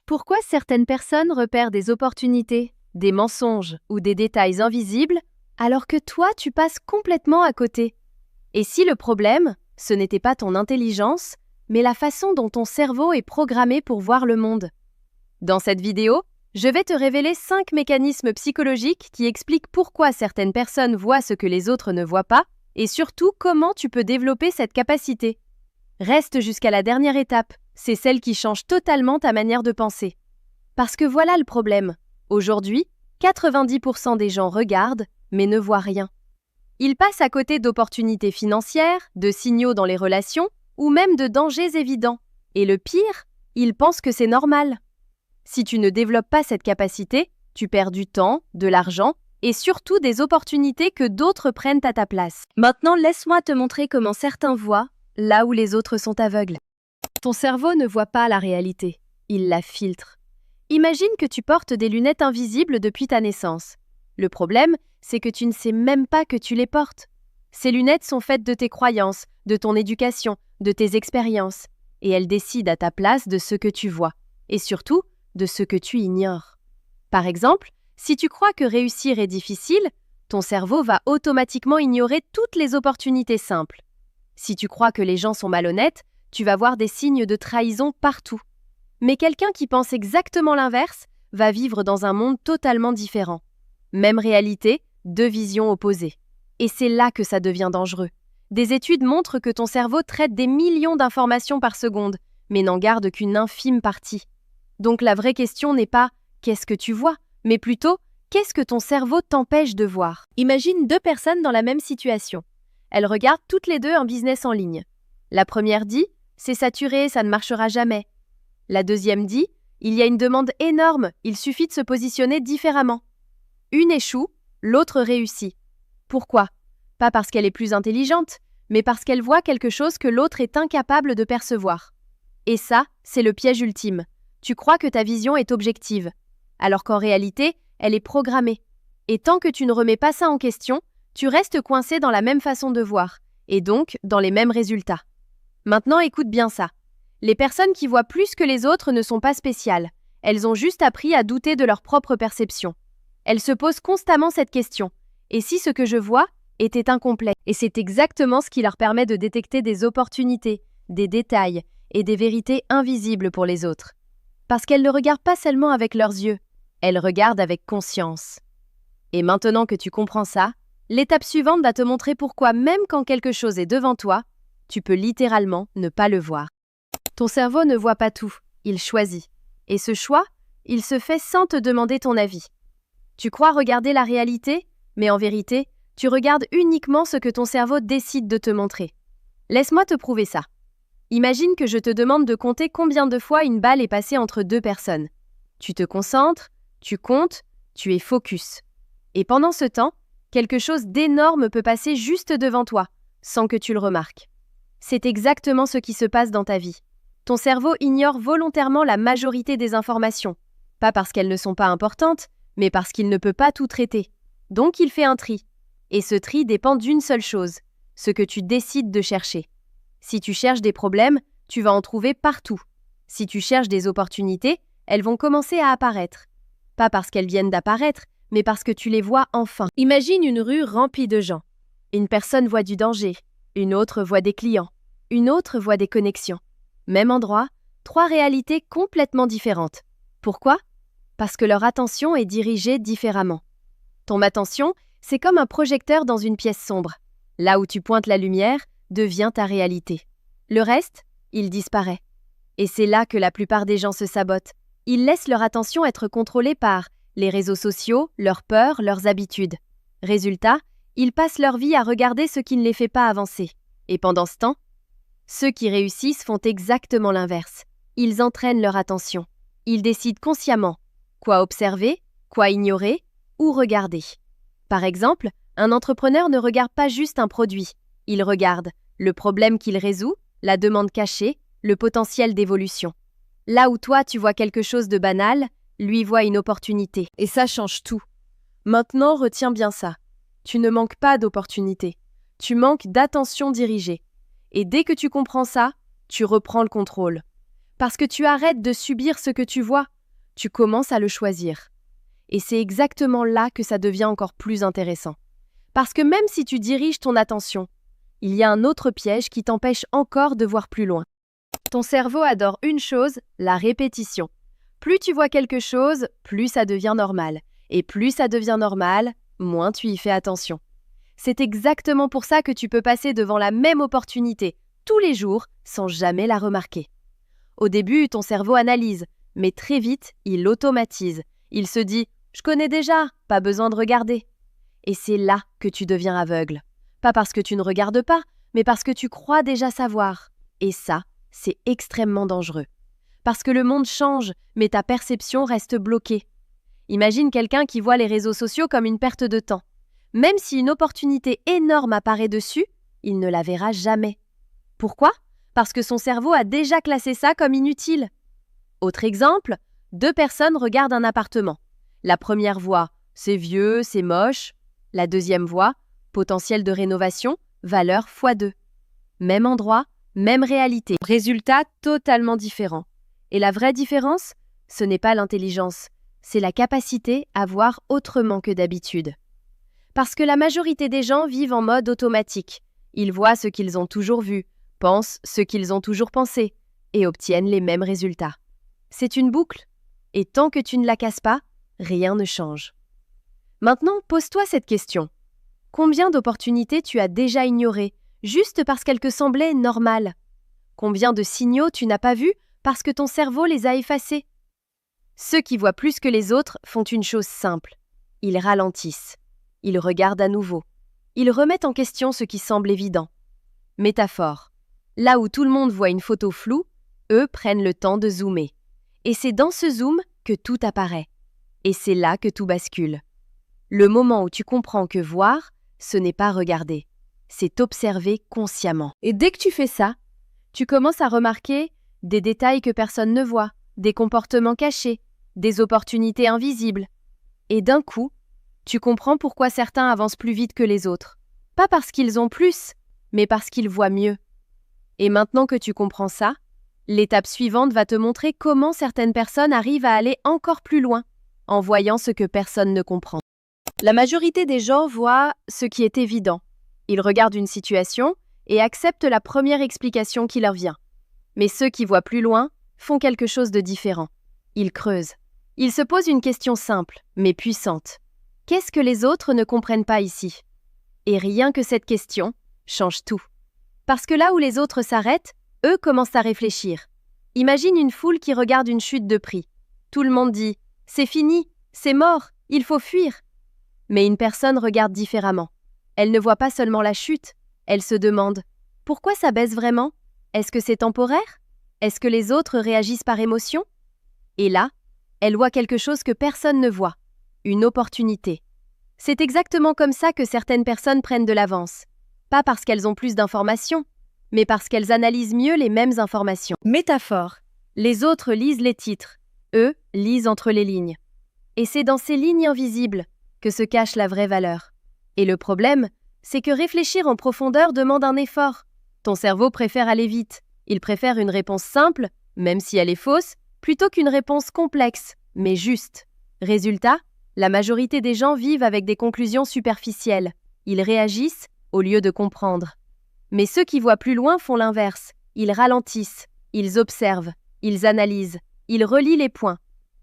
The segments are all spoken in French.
Pourquoi certaines personnes repèrent des opportunités, des mensonges ou des détails invisibles, alors que toi, tu passes complètement à côté? Et si le problème, ce n'était pas ton intelligence, mais la façon dont ton cerveau est programmé pour voir le monde? Dans cette vidéo, je vais te révéler 5 mécanismes psychologiques qui expliquent pourquoi certaines personnes voient ce que les autres ne voient pas, et surtout comment tu peux développer cette capacité. Reste jusqu'à la dernière étape, c'est celle qui change totalement ta manière de penser. Parce que voilà le problème. Aujourd'hui, 90% des gens regardent, mais ne voient rien. Ils passent à côté d'opportunités financières, de signaux dans les relations, ou même de dangers évidents. Et le pire, ils pensent que c'est normal. Si tu ne développes pas cette capacité, tu perds du temps, de l'argent, et surtout des opportunités que d'autres prennent à ta place. Maintenant, laisse-moi te montrer comment certains voient, là où les autres sont aveugles. Ton cerveau ne voit pas la réalité, il la filtre. Imagine que tu portes des lunettes invisibles depuis ta naissance. Le problème, c'est que tu ne sais même pas que tu les portes. Ces lunettes sont faites de tes croyances, de ton éducation, de tes expériences, et elles décident à ta place de ce que tu vois, et surtout, de ce que tu ignores. Par exemple, si tu crois que réussir est difficile, ton cerveau va automatiquement ignorer toutes les opportunités simples. Si tu crois que les gens sont malhonnêtes, tu vas voir des signes de trahison partout. Mais quelqu'un qui pense exactement l'inverse va vivre dans un monde totalement différent. Même réalité, deux visions opposées. Et c'est là que ça devient dangereux. Des études montrent que ton cerveau traite des millions d'informations par seconde, mais n'en garde qu'une infime partie. Donc la vraie question n'est pas « qu'est-ce que tu vois ?», mais plutôt « qu'est-ce que ton cerveau t'empêche de voir ?» Imagine deux personnes dans la même situation. Elles regardent toutes les deux un business en ligne. La première dit « c'est saturé, ça ne marchera jamais ». La deuxième dit « il y a une demande énorme, il suffit de se positionner différemment ». Une échoue, l'autre réussit. Pourquoi? Pas parce qu'elle est plus intelligente, mais parce qu'elle voit quelque chose que l'autre est incapable de percevoir. Et ça, c'est le piège ultime. Tu crois que ta vision est objective, alors qu'en réalité, elle est programmée. Et tant que tu ne remets pas ça en question, tu restes coincé dans la même façon de voir, et donc dans les mêmes résultats. Maintenant, écoute bien ça. Les personnes qui voient plus que les autres ne sont pas spéciales. Elles ont juste appris à douter de leur propre perception. Elles se posent constamment cette question. Et si ce que je vois était incomplet? Et c'est exactement ce qui leur permet de détecter des opportunités, des détails et des vérités invisibles pour les autres. Parce qu'elles ne regardent pas seulement avec leurs yeux, elles regardent avec conscience. Et maintenant que tu comprends ça, l'étape suivante va te montrer pourquoi même quand quelque chose est devant toi, tu peux littéralement ne pas le voir. Ton cerveau ne voit pas tout, il choisit. Et ce choix, il se fait sans te demander ton avis. Tu crois regarder la réalité, mais en vérité, tu regardes uniquement ce que ton cerveau décide de te montrer. Laisse-moi te prouver ça. Imagine que je te demande de compter combien de fois une balle est passée entre deux personnes. Tu te concentres, tu comptes, tu es focus. Et pendant ce temps, quelque chose d'énorme peut passer juste devant toi, sans que tu le remarques. C'est exactement ce qui se passe dans ta vie. Ton cerveau ignore volontairement la majorité des informations, pas parce qu'elles ne sont pas importantes, mais parce qu'il ne peut pas tout traiter. Donc il fait un tri. Et ce tri dépend d'une seule chose, ce que tu décides de chercher. Si tu cherches des problèmes, tu vas en trouver partout. Si tu cherches des opportunités, elles vont commencer à apparaître. Pas parce qu'elles viennent d'apparaître, mais parce que tu les vois enfin. Imagine une rue remplie de gens. Une personne voit du danger, une autre voit des clients, une autre voit des connexions. Même endroit, 3 réalités complètement différentes. Pourquoi? Parce que leur attention est dirigée différemment. Ton attention, c'est comme un projecteur dans une pièce sombre. Là où tu pointes la lumière, devient ta réalité. Le reste, il disparaît. Et c'est là que la plupart des gens se sabotent. Ils laissent leur attention être contrôlée par les réseaux sociaux, leurs peurs, leurs habitudes. Résultat, ils passent leur vie à regarder ce qui ne les fait pas avancer. Et pendant ce temps, ceux qui réussissent font exactement l'inverse. Ils entraînent leur attention. Ils décident consciemment quoi observer, quoi ignorer ou regarder. Par exemple, un entrepreneur ne regarde pas juste un produit. Il regarde le problème qu'il résout, la demande cachée, le potentiel d'évolution. Là où toi, tu vois quelque chose de banal, lui voit une opportunité. Et ça change tout. Maintenant, retiens bien ça. Tu ne manques pas d'opportunités. Tu manques d'attention dirigée. Et dès que tu comprends ça, tu reprends le contrôle. Parce que tu arrêtes de subir ce que tu vois tu commences à le choisir. Et c'est exactement là que ça devient encore plus intéressant. Parce que même si tu diriges ton attention, il y a un autre piège qui t'empêche encore de voir plus loin. Ton cerveau adore une chose, la répétition. Plus tu vois quelque chose, plus ça devient normal. Et plus ça devient normal, moins tu y fais attention. C'est exactement pour ça que tu peux passer devant la même opportunité tous les jours sans jamais la remarquer. Au début, ton cerveau analyse, mais très vite, il automatise. Il se dit « je connais déjà, pas besoin de regarder ». Et c'est là que tu deviens aveugle. Pas parce que tu ne regardes pas, mais parce que tu crois déjà savoir. Et ça, c'est extrêmement dangereux. Parce que le monde change, mais ta perception reste bloquée. Imagine quelqu'un qui voit les réseaux sociaux comme une perte de temps. Même si une opportunité énorme apparaît dessus, il ne la verra jamais. Pourquoi ? Parce que son cerveau a déjà classé ça comme inutile. Autre exemple, 2 personnes regardent un appartement. La première voit « c'est vieux, c'est moche ». La deuxième voit « potentiel de rénovation, valeur x2 ». Même endroit, même réalité. Résultat totalement différent. Et la vraie différence, ce n'est pas l'intelligence, c'est la capacité à voir autrement que d'habitude. Parce que la majorité des gens vivent en mode automatique. Ils voient ce qu'ils ont toujours vu, pensent ce qu'ils ont toujours pensé et obtiennent les mêmes résultats. C'est une boucle. Et tant que tu ne la casses pas, rien ne change. Maintenant, pose-toi cette question. Combien d'opportunités tu as déjà ignorées, juste parce qu'elles te semblaient normales ? Combien de signaux tu n'as pas vus parce que ton cerveau les a effacés ? Ceux qui voient plus que les autres font une chose simple. Ils ralentissent. Ils regardent à nouveau. Ils remettent en question ce qui semble évident. Métaphore. Là où tout le monde voit une photo floue, eux prennent le temps de zoomer. Et c'est dans ce zoom que tout apparaît. Et c'est là que tout bascule. Le moment où tu comprends que voir, ce n'est pas regarder. C'est observer consciemment. Et dès que tu fais ça, tu commences à remarquer des détails que personne ne voit, des comportements cachés, des opportunités invisibles. Et d'un coup, tu comprends pourquoi certains avancent plus vite que les autres. Pas parce qu'ils ont plus, mais parce qu'ils voient mieux. Et maintenant que tu comprends ça, l'étape suivante va te montrer comment certaines personnes arrivent à aller encore plus loin, en voyant ce que personne ne comprend. La majorité des gens voient ce qui est évident. Ils regardent une situation et acceptent la première explication qui leur vient. Mais ceux qui voient plus loin font quelque chose de différent. Ils creusent. Ils se posent une question simple, mais puissante. Qu'est-ce que les autres ne comprennent pas ici ? Et rien que cette question change tout. Parce que là où les autres s'arrêtent, eux commencent à réfléchir. Imagine une foule qui regarde une chute de prix. Tout le monde dit « c'est fini, c'est mort, il faut fuir ». Mais une personne regarde différemment. Elle ne voit pas seulement la chute, elle se demande « pourquoi ça baisse vraiment ? Est-ce que c'est temporaire ? Est-ce que les autres réagissent par émotion ?» Et là, elle voit quelque chose que personne ne voit, une opportunité. C'est exactement comme ça que certaines personnes prennent de l'avance. Pas parce qu'elles ont plus d'informations, mais parce qu'elles analysent mieux les mêmes informations. Métaphore. Les autres lisent les titres, eux lisent entre les lignes. Et c'est dans ces lignes invisibles que se cache la vraie valeur. Et le problème, c'est que réfléchir en profondeur demande un effort. Ton cerveau préfère aller vite. Il préfère une réponse simple, même si elle est fausse, plutôt qu'une réponse complexe, mais juste. Résultat, la majorité des gens vivent avec des conclusions superficielles. Ils réagissent au lieu de comprendre. Mais ceux qui voient plus loin font l'inverse. Ils ralentissent, ils observent, ils analysent, ils relient les points.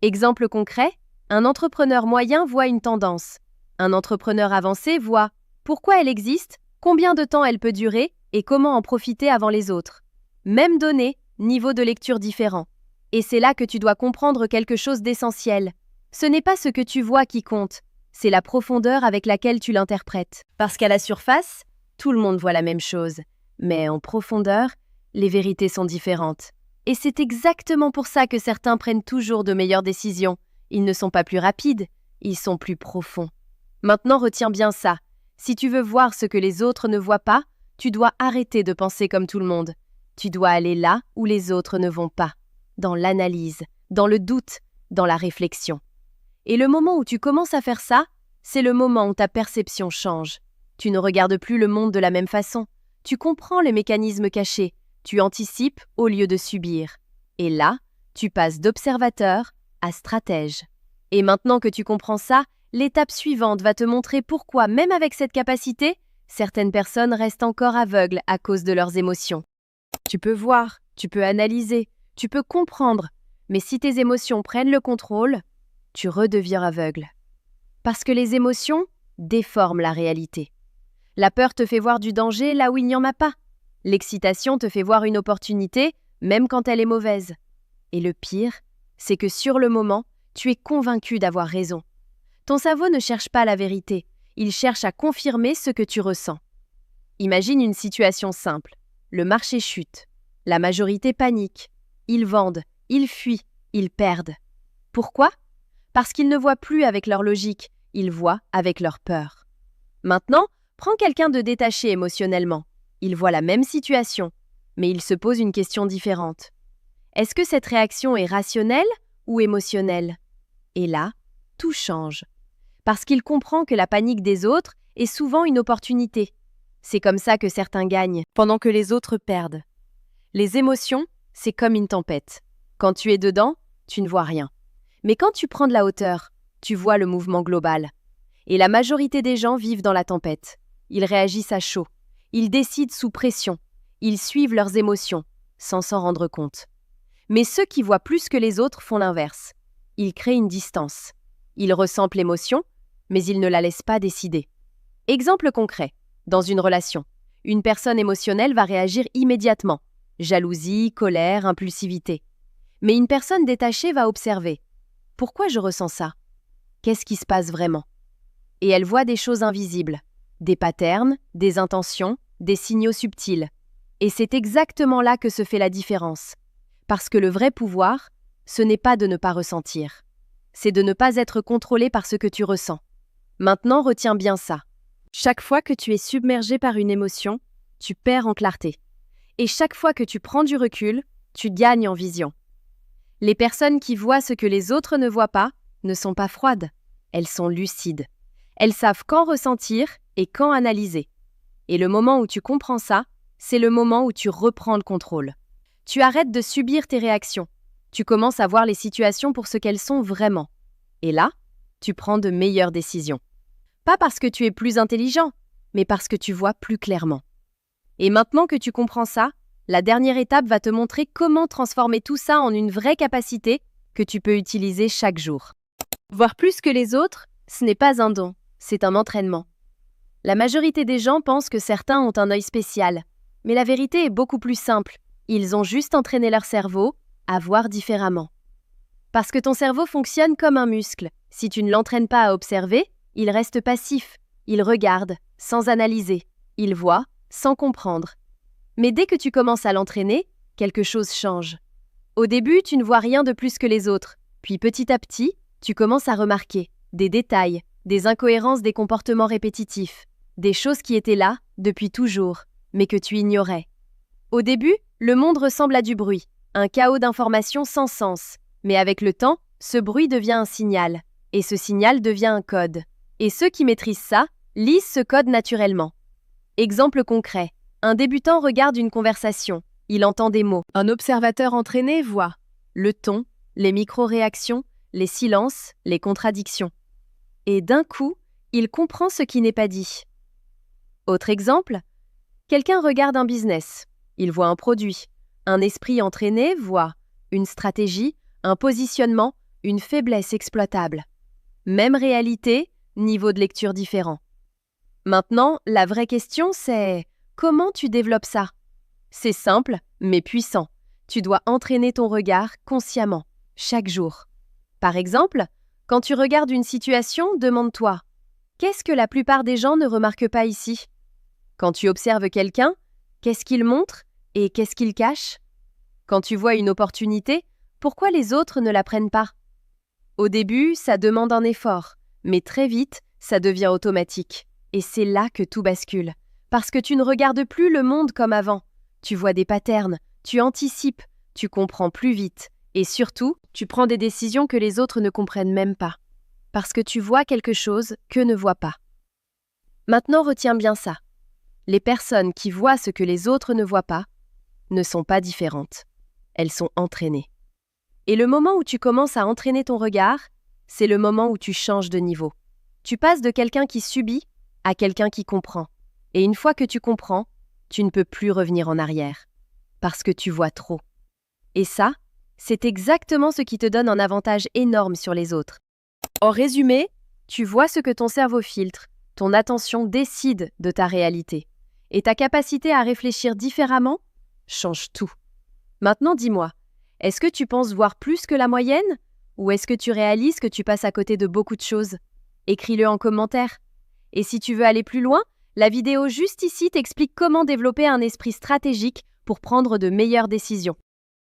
Exemple concret, un entrepreneur moyen voit une tendance. Un entrepreneur avancé voit pourquoi elle existe, combien de temps elle peut durer et comment en profiter avant les autres. Même données, niveau de lecture différent. Et c'est là que tu dois comprendre quelque chose d'essentiel. Ce n'est pas ce que tu vois qui compte, c'est la profondeur avec laquelle tu l'interprètes. Parce qu'à la surface, tout le monde voit la même chose. Mais en profondeur, les vérités sont différentes. Et c'est exactement pour ça que certains prennent toujours de meilleures décisions. Ils ne sont pas plus rapides, ils sont plus profonds. Maintenant, retiens bien ça. Si tu veux voir ce que les autres ne voient pas, tu dois arrêter de penser comme tout le monde. Tu dois aller là où les autres ne vont pas. Dans l'analyse, dans le doute, dans la réflexion. Et le moment où tu commences à faire ça, c'est le moment où ta perception change. Tu ne regardes plus le monde de la même façon. Tu comprends les mécanismes cachés. Tu anticipes au lieu de subir. Et là, tu passes d'observateur à stratège. Et maintenant que tu comprends ça, l'étape suivante va te montrer pourquoi, même avec cette capacité, certaines personnes restent encore aveugles à cause de leurs émotions. Tu peux voir, tu peux analyser, tu peux comprendre, mais si tes émotions prennent le contrôle, tu redeviens aveugle. Parce que les émotions déforment la réalité. La peur te fait voir du danger là où il n'y en a pas. L'excitation te fait voir une opportunité, même quand elle est mauvaise. Et le pire, c'est que sur le moment, tu es convaincu d'avoir raison. Ton cerveau ne cherche pas la vérité, il cherche à confirmer ce que tu ressens. Imagine une situation simple. Le marché chute. La majorité panique. Ils vendent, ils fuient, ils perdent. Pourquoi ? Parce qu'ils ne voient plus avec leur logique, ils voient avec leur peur. Maintenant, prends quelqu'un de détaché émotionnellement. Il voit la même situation, mais il se pose une question différente. Est-ce que cette réaction est rationnelle ou émotionnelle ? Et là, tout change. Parce qu'il comprend que la panique des autres est souvent une opportunité. C'est comme ça que certains gagnent, pendant que les autres perdent. Les émotions, c'est comme une tempête. Quand tu es dedans, tu ne vois rien. Mais quand tu prends de la hauteur, tu vois le mouvement global. Et la majorité des gens vivent dans la tempête. Ils réagissent à chaud. Ils décident sous pression. Ils suivent leurs émotions, sans s'en rendre compte. Mais ceux qui voient plus que les autres font l'inverse. Ils créent une distance. Ils ressentent l'émotion, mais ils ne la laissent pas décider. Exemple concret. Dans une relation, une personne émotionnelle va réagir immédiatement. Jalousie, colère, impulsivité. Mais une personne détachée va observer. Pourquoi je ressens ça ? Qu'est-ce qui se passe vraiment ? Et elle voit des choses invisibles. Des patterns, des intentions, des signaux subtils. Et c'est exactement là que se fait la différence. Parce que le vrai pouvoir, ce n'est pas de ne pas ressentir. C'est de ne pas être contrôlé par ce que tu ressens. Maintenant, retiens bien ça. Chaque fois que tu es submergé par une émotion, tu perds en clarté. Et chaque fois que tu prends du recul, tu gagnes en vision. Les personnes qui voient ce que les autres ne voient pas ne sont pas froides. Elles sont lucides. Elles savent quand ressentir et quand analyser. Et le moment où tu comprends ça, c'est le moment où tu reprends le contrôle. Tu arrêtes de subir tes réactions. Tu commences à voir les situations pour ce qu'elles sont vraiment. Et là, tu prends de meilleures décisions. Pas parce que tu es plus intelligent, mais parce que tu vois plus clairement. Et maintenant que tu comprends ça, la dernière étape va te montrer comment transformer tout ça en une vraie capacité que tu peux utiliser chaque jour. Voir plus que les autres, ce n'est pas un don, c'est un entraînement. La majorité des gens pensent que certains ont un œil spécial, mais la vérité est beaucoup plus simple. Ils ont juste entraîné leur cerveau à voir différemment. Parce que ton cerveau fonctionne comme un muscle. Si tu ne l'entraînes pas à observer, il reste passif. Il regarde, sans analyser. Il voit, sans comprendre. Mais dès que tu commences à l'entraîner, quelque chose change. Au début, tu ne vois rien de plus que les autres. Puis petit à petit, tu commences à remarquer des détails, des incohérences des comportements répétitifs, des choses qui étaient là depuis toujours, mais que tu ignorais. Au début, le monde ressemble à du bruit, un chaos d'informations sans sens. Mais avec le temps, ce bruit devient un signal, et ce signal devient un code. Et ceux qui maîtrisent ça, lisent ce code naturellement. Exemple concret, un débutant regarde une conversation, il entend des mots. Un observateur entraîné voit le ton, les micro-réactions, les silences, les contradictions. Et d'un coup, il comprend ce qui n'est pas dit. Autre exemple, quelqu'un regarde un business, il voit un produit. Un esprit entraîné voit une stratégie, un positionnement, une faiblesse exploitable. Même réalité, niveau de lecture différent. Maintenant, la vraie question c'est comment tu développes ça ? C'est simple, mais puissant. Tu dois entraîner ton regard consciemment, chaque jour. Par exemple, quand tu regardes une situation, demande-toi « Qu'est-ce que la plupart des gens ne remarquent pas ici ?» Quand tu observes quelqu'un, qu'est-ce qu'il montre et qu'est-ce qu'il cache ? Quand tu vois une opportunité, pourquoi les autres ne la prennent pas ? Au début, ça demande un effort, mais très vite, ça devient automatique. Et c'est là que tout bascule. Parce que tu ne regardes plus le monde comme avant. Tu vois des patterns, tu anticipes, tu comprends plus vite. Et surtout, tu prends des décisions que les autres ne comprennent même pas. Parce que tu vois quelque chose qu'eux ne voient pas. Maintenant, retiens bien ça. Les personnes qui voient ce que les autres ne voient pas ne sont pas différentes. Elles sont entraînées. Et le moment où tu commences à entraîner ton regard, c'est le moment où tu changes de niveau. Tu passes de quelqu'un qui subit à quelqu'un qui comprend. Et une fois que tu comprends, tu ne peux plus revenir en arrière. Parce que tu vois trop. Et ça, c'est exactement ce qui te donne un avantage énorme sur les autres. En résumé, tu vois ce que ton cerveau filtre, ton attention décide de ta réalité. Et ta capacité à réfléchir différemment change tout. Maintenant, dis-moi, est-ce que tu penses voir plus que la moyenne? Ou est-ce que tu réalises que tu passes à côté de beaucoup de choses? Écris-le en commentaire. Et si tu veux aller plus loin, la vidéo juste ici t'explique comment développer un esprit stratégique pour prendre de meilleures décisions.